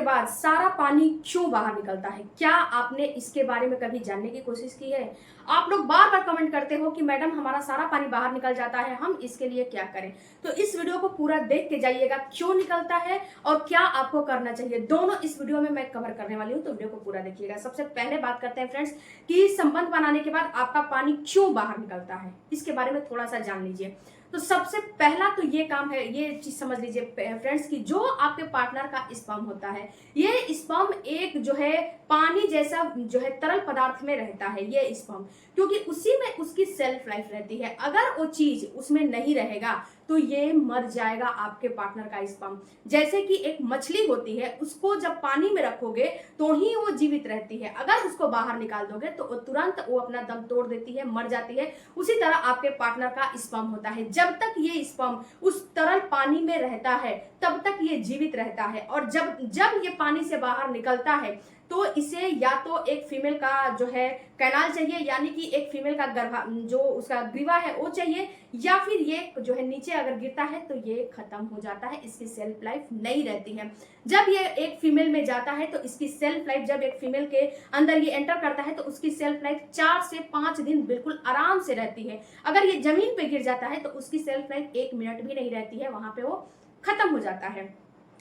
बाद सारा पानी क्यों बाहर निकलता है? क्या आपने इसके बारे में कभी जानने की कोशिश की है? आप लोग बार बार कमेंट करते हो कि मैडम हमारा सारा पानी बाहर निकल जाता है, हम इसके लिए क्या करें? तो इस वीडियो को पूरा देख के जाइएगा, क्यों निकलता है और क्या आपको करना चाहिए, दोनों इस वीडियो में मैं कवर करने वाली हूँ। तो वीडियो को पूरा देखिएगा। सबसे पहले बात करते हैं फ्रेंड्स कि संबंध बनाने के बाद आपका पानी क्यों बाहर निकलता है, इसके बारे में थोड़ा सा जान लीजिए। तो सबसे पहला तो ये काम है, ये चीज समझ लीजिए फ्रेंड्स कि जो आपके पार्टनर का स्पर्म होता है, ये स्पर्म एक जो है पानी जैसा जो है तरल पदार्थ में रहता है ये स्पर्म, क्योंकि उसी में उसकी सेल्फ लाइफ रहती है। अगर वो चीज उसमें नहीं रहेगा तो ये मर जाएगा आपके पार्टनर का स्पर्म। जैसे कि एक मछली होती है, उसको जब पानी में रखोगे तो ही वो जीवित रहती है, अगर उसको बाहर निकाल दोगे तो तुरंत वो अपना दम तोड़ देती है, मर जाती है। उसी तरह आपके पार्टनर का स्पर्म होता है, जब तक ये स्पर्म उस तरल पानी में रहता है तब तक ये जीवित रहता है, और जब जब ये पानी से बाहर निकलता है तो इसे या तो एक फीमेल का जो है कैनाल चाहिए, यानी कि एक फीमेल का गर्भा जो उसका ग्रीवा है वो चाहिए, या फिर ये जो है नीचे अगर गिरता है तो ये खत्म हो जाता है, इसकी सेल्फ लाइफ नहीं रहती है। जब ये एक फीमेल में जाता है तो इसकी सेल्फ लाइफ, जब एक फीमेल के अंदर ये एंटर करता है तो उसकी सेल्फ लाइफ 4 से 5 दिन बिल्कुल आराम से रहती है। अगर ये जमीन पे गिर जाता है तो उसकी सेल्फ लाइफ 1 मिनट भी नहीं रहती है, वहां पे वो खत्म हो जाता है।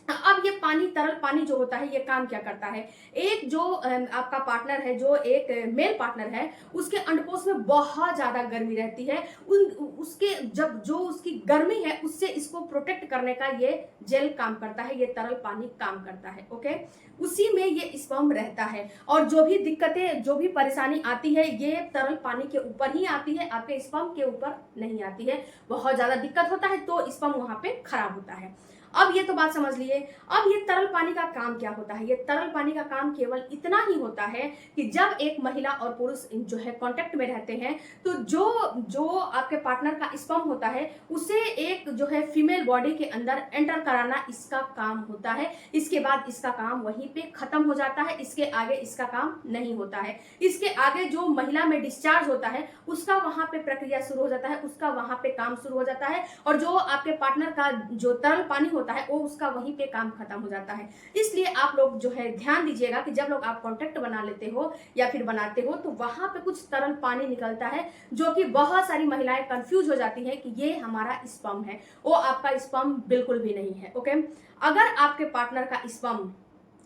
अब ये पानी, तरल पानी जो होता है, ये काम क्या करता है? एक जो आपका पार्टनर है, जो एक मेल पार्टनर है, उसके अंडकोश में बहुत ज्यादा गर्मी रहती है। उसके जब जो उसकी गर्मी है उससे इसको प्रोटेक्ट करने का ये जेल काम करता है, ये तरल पानी काम करता है। ओके, उसी में ये स्पर्म रहता है, और जो भी दिक्कतें, जो भी परेशानी आती है, ये तरल पानी के ऊपर ही आती है, आपके स्पर्म के ऊपर नहीं आती है। बहुत ज्यादा दिक्कत होता है तो स्पर्म वहां पे खराब होता है। अब ये तो बात समझ लिए। अब ये तरल पानी का काम क्या होता है? ये तरल पानी का काम केवल इतना ही होता है कि जब एक महिला और पुरुष जो है कांटेक्ट में रहते हैं तो जो जो आपके पार्टनर का स्पर्म होता है उसे एक जो है फीमेल बॉडी के अंदर एंटर कराना इसका काम होता है। इसके बाद इसका काम वहीं पे खत्म हो जाता है, इसके आगे इसका काम नहीं होता है। इसके आगे जो महिला में डिस्चार्ज होता है उसका वहां पे प्रक्रिया शुरू हो जाता है, उसका वहां पे काम शुरू हो जाता है, और जो आपके पार्टनर का जो तरल पानी होता है वो उसका वहीं पे काम खत्म हो जाता है। इसलिए आप लोग जो है ध्यान दीजिएगा कि जब लोग आप कॉन्टेक्ट बना लेते हो या फिर बनाते हो तो वहां पे कुछ तरल पानी निकलता है, जो कि बहुत सारी महिलाएं कंफ्यूज हो जाती है कि ये हमारा स्पर्म है। वो आपका स्पर्म बिल्कुल भी नहीं है। ओके, अगर आपके पार्टनर का स्पर्म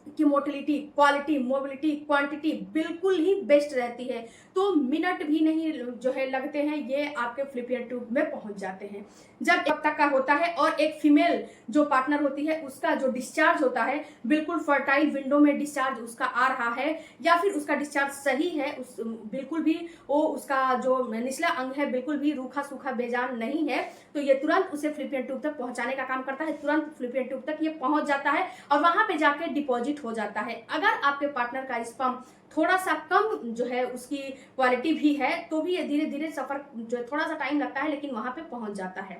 की मोटिलिटी, क्वालिटी, मोबिलिटी, क्वांटिटी बिल्कुल ही बेस्ट रहती है तो मिनट भी नहीं जो है लगते हैं, ये आपके फ्लिपियन ट्यूब में पहुंच जाते हैं। जब एक तक का होता है और एक फीमेल जो पार्टनर होती है उसका जो डिस्चार्ज होता है बिल्कुल फर्टाइल विंडो में डिस्चार्ज उसका आ रहा है, या फिर उसका डिस्चार्ज सही है, उस बिल्कुल भी वो उसका जो निचला अंग है बिल्कुल भी रूखा सूखा बेजान नहीं है, तो ये तुरंत उसे फ्लिपियन ट्यूब तक पहुंचाने का काम करता है। तुरंत फ्लिपियन ट्यूब तक ये पहुंच जाता है और वहां पे जाके डिपॉजिट हो जाता है। अगर आपके पार्टनर का स्पर्म थोड़ा सा कम जो है उसकी क्वालिटी भी है तो भी ये धीरे धीरे सफर जो है थोड़ा सा टाइम लगता है, लेकिन वहां पे पहुंच जाता है।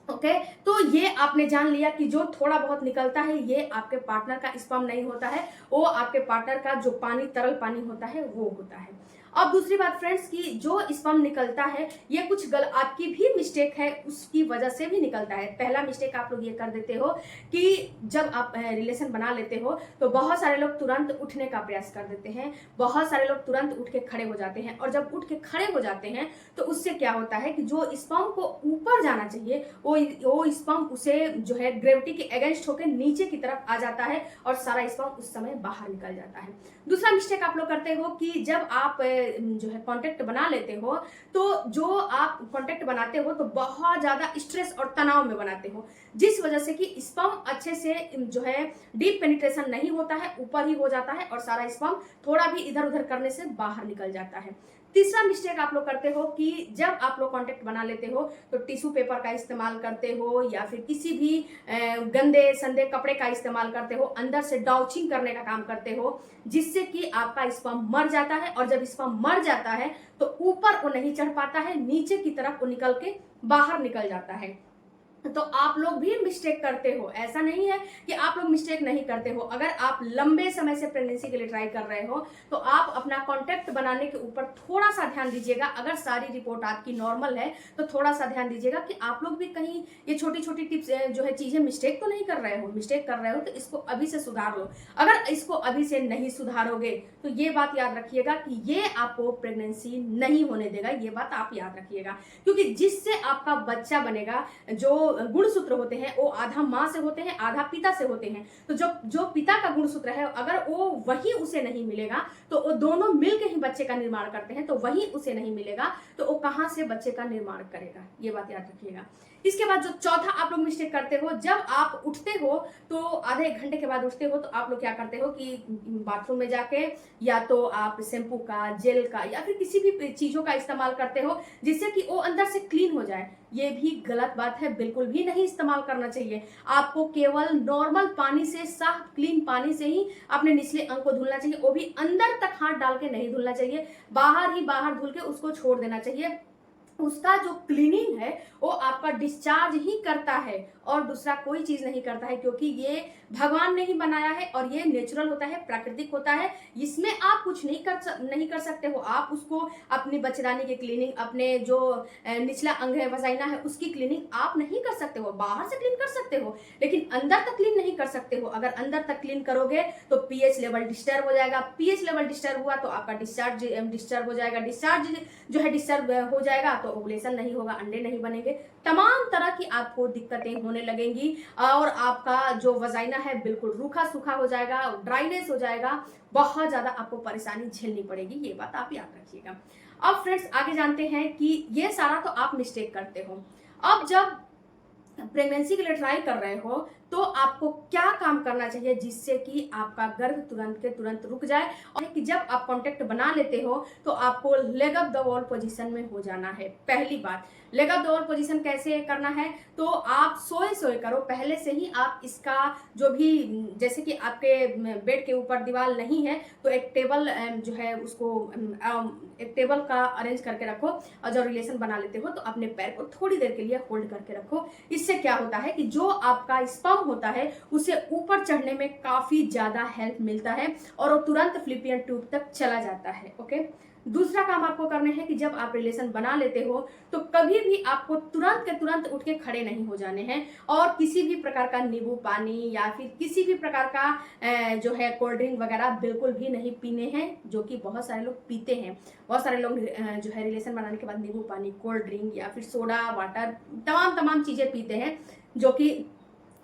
ओके, तो ये आपने जान लिया कि जो थोड़ा बहुत निकलता है ये आपके पार्टनर का स्पर्म नहीं होता है, वो आपके पार्टनर का जो पानी, तरल पानी होता है वो होता है। अब दूसरी बात फ्रेंड्स कि जो स्पर्म निकलता है ये कुछ आपकी भी मिस्टेक है उसकी वजह से भी निकलता है। पहला मिस्टेक आप लोग ये कर देते हो कि जब आप रिलेशन बना लेते हो तो बहुत सारे लोग तुरंत उठने का प्रयास कर देते हैं, बहुत सारे लोग तुरंत उठ के खड़े हो जाते हैं, और जब उठ के खड़े हो जाते हैं तो उससे क्या होता है कि जो स्पर्म को ऊपर जाना चाहिए वो स्पर्म उसे जो है ग्रेविटी के अगेंस्ट होकर नीचे की तरफ आ जाता है और सारा स्पर्म उस समय बाहर निकल जाता है। दूसरा मिस्टेक आप लोग करते हो कि जब आप जो है कांटेक्ट बना लेते हो तो जो आप कांटेक्ट बनाते हो तो बहुत ज्यादा स्ट्रेस और तनाव में बनाते हो, जिस वजह से कि स्पर्म अच्छे से जो है डीप पेनिट्रेशन नहीं होता है, ऊपर ही हो जाता है और सारा स्पर्म थोड़ा भी इधर उधर करने से बाहर निकल जाता है। तीसरा मिस्टेक आप लोग करते हो कि जब आप लोग कांटेक्ट बना लेते हो तो टिश्यू पेपर का इस्तेमाल करते हो या फिर किसी भी गंदे संदे कपड़े का इस्तेमाल करते हो, अंदर से डाउचिंग करने का काम करते हो, जिससे कि आपका स्पर्म मर जाता है, और जब स्पर्म मर जाता है तो ऊपर वो नहीं चढ़ पाता है, नीचे की तरफ वो निकल के बाहर निकल जाता है। तो आप लोग भी मिस्टेक करते हो। ऐसा नहीं है कि आप लोग मिस्टेक नहीं करते हो। अगर आप लंबे समय से प्रेगनेंसी के लिए ट्राई कर रहे हो तो आप अपना कॉन्टेक्ट बनाने के ऊपर थोड़ा सा ध्यान दीजिएगा। अगर सारी रिपोर्ट आपकी नॉर्मल है तो थोड़ा सा ध्यान दीजिएगा कि आप लोग भी कहीं ये छोटी छोटी टिप्स जो है चीजें मिस्टेक तो नहीं कर रहे हो। मिस्टेक कर रहे हो तो इसको अभी से सुधार लो। अगर इसको अभी से नहीं सुधारोगे तो ये बात याद रखिएगा कि ये आपको प्रेगनेंसी नहीं होने देगा। ये बात आप याद रखिएगा, क्योंकि जिससे आपका बच्चा बनेगा, जो गुणसूत्र होते हैं वो आधा माँ से होते हैं, आधा पिता से होते हैं। तो जो पिता का गुणसूत्र है, अगर वो वही उसे नहीं मिलेगा तो वो दोनों मिलकर ही बच्चे का निर्माण करते हैं, तो वही उसे नहीं मिलेगा तो वो कहां से बच्चे का निर्माण करेगा। ये बात याद रखिएगा। इसके बाद जो चौथा आप लोग मिस्टेक करते हो, जब आप उठते हो तो आधे एक घंटे के बाद उठते हो तो आप लोग क्या करते हो कि बाथरूम में जाके या तो आप शैम्पू का, जेल का या फिर किसी भी चीजों का इस्तेमाल करते हो जिससे कि वो अंदर से क्लीन हो जाए। ये भी गलत बात है, बिल्कुल भी नहीं इस्तेमाल करना चाहिए। आपको केवल नॉर्मल पानी से, साफ क्लीन पानी से ही अपने निचले अंग को धुलना चाहिए। वो भी अंदर तक हाथ डाल के नहीं धुलना चाहिए, बाहर ही बाहर धुल के उसको छोड़ देना चाहिए। उसका जो क्लीनिंग है वो आपका डिस्चार्ज ही करता है और दूसरा कोई चीज नहीं करता है, क्योंकि ये भगवान ने ही बनाया है और ये नेचुरल होता है, प्राकृतिक होता है। इसमें आप कुछ नहीं कर सकते हो। आप उसको अपनी बच्चेदानी की क्लीनिंग, अपने जो निचला अंग है, वजाइना है, उसकी क्लीनिंग आप नहीं कर सकते हो। बाहर से क्लीन कर सकते हो लेकिन अंदर तक क्लीन नहीं कर सकते हो। अगर अंदर तक क्लीन करोगे तो पीएच लेवल डिस्टर्ब हो जाएगा। पीएच लेवल डिस्टर्ब हुआ तो आपका डिस्चार्ज डिस्टर्ब हो जाएगा। डिस्चार्ज जो है डिस्टर्ब हो जाएगा तो ओवुलेशन नहीं होगा, अंडे नहीं बनेंगे, तमाम तरह की आपको दिक्कतें होने लगेंगी और आपका जो वजाइना है बिल्कुल रूखा सूखा हो जाएगा, ड्राइनेस हो जाएगा, बहुत ज्यादा आपको परेशानी झेलनी पड़ेगी। ये बात आप याद रखिएगा। अब फ्रेंड्स आगे जानते हैं कि ये सारा तो आप मिस्टेक करते हो। अब जब प्रेगनेंसी के लिए ट्राई कर रहे हो तो आपको क्या काम करना चाहिए जिससे कि आपका गर्भ तुरंत के तुरंत रुक जाए, और कि जब आप कांटेक्ट बना लेते हो तो आपको leg up the wall position में हो जाना है। पहली बात, leg up the wall position कैसे करना है, तो आप सोए सोए करो। पहले से ही आप इसका जो भी, जैसे कि आपके बेड के ऊपर दीवार नहीं है तो एक टेबल जो है उसको एक टेबल का अरेंज करके रखो, और जब रिलेशन बना लेते हो तो अपने पैर को थोड़ी देर के लिए होल्ड करके रखो। इससे क्या होता है कि जो आपका स्पर्म होता है उसे ऊपर चढ़ने में काफी ज्यादा हेल्प मिलता है और वो तुरंत फ्लिपियन ट्यूब तक चला जाता है। ओके, दूसरा काम आपको करना है कि जब आप रिलेशन बना लेते हो तो कभी भी आपको तुरंत के तुरंत उठ के खड़े नहीं हो जाने हैं, और किसी भी प्रकार का नींबू पानी या फिर किसी भी प्रकार का जो है कोल्ड ड्रिंक वगैरह बिल्कुल भी नहीं पीने हैं, जो कि बहुत सारे लोग पीते हैं। बहुत सारे लोग जो है रिलेशन बनाने के बाद नींबू पानी, कोल्ड ड्रिंक या फिर सोडा वाटर, तमाम चीजें पीते हैं, जो कि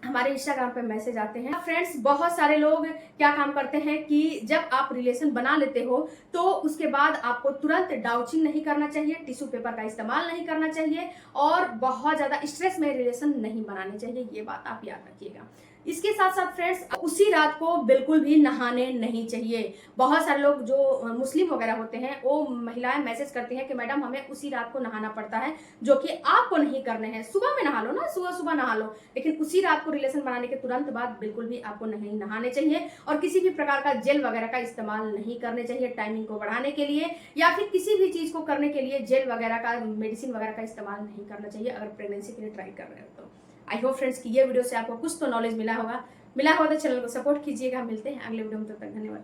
हमारे इंस्टाग्राम पे मैसेज आते हैं। फ्रेंड्स बहुत सारे लोग क्या काम करते हैं कि जब आप रिलेशन बना लेते हो तो उसके बाद आपको तुरंत डाउचिंग नहीं करना चाहिए, टिश्यू पेपर का इस्तेमाल नहीं करना चाहिए और बहुत ज्यादा स्ट्रेस में रिलेशन नहीं बनाने चाहिए। ये बात आप याद रखिएगा। इसके साथ साथ फ्रेंड्स उसी रात को बिल्कुल भी नहाने नहीं चाहिए। बहुत सारे लोग जो मुस्लिम वगैरह होते हैं वो महिलाएं मैसेज करती हैं कि मैडम हमें उसी रात को नहाना पड़ता है, जो कि आपको नहीं करने हैं। सुबह में नहा लो ना, सुबह सुबह नहा लो, लेकिन उसी रात को रिलेशन बनाने के तुरंत बाद बिल्कुल भी आपको नहीं नहाने चाहिए और किसी भी प्रकार का जेल वगैरह का इस्तेमाल नहीं करने चाहिए टाइमिंग को बढ़ाने के लिए, या फिर किसी भी चीज को करने के लिए जेल वगैरह का, मेडिसिन वगैरह का इस्तेमाल नहीं करना चाहिए अगर प्रेगनेंसी के लिए ट्राई कर रहे हो तो। आई होप फ्रेंड्स कि ये वीडियो से आपको कुछ तो नॉलेज मिला होगा तो चैनल को सपोर्ट कीजिएगा। मिलते हैं अगले वीडियो में, तब तक धन्यवाद।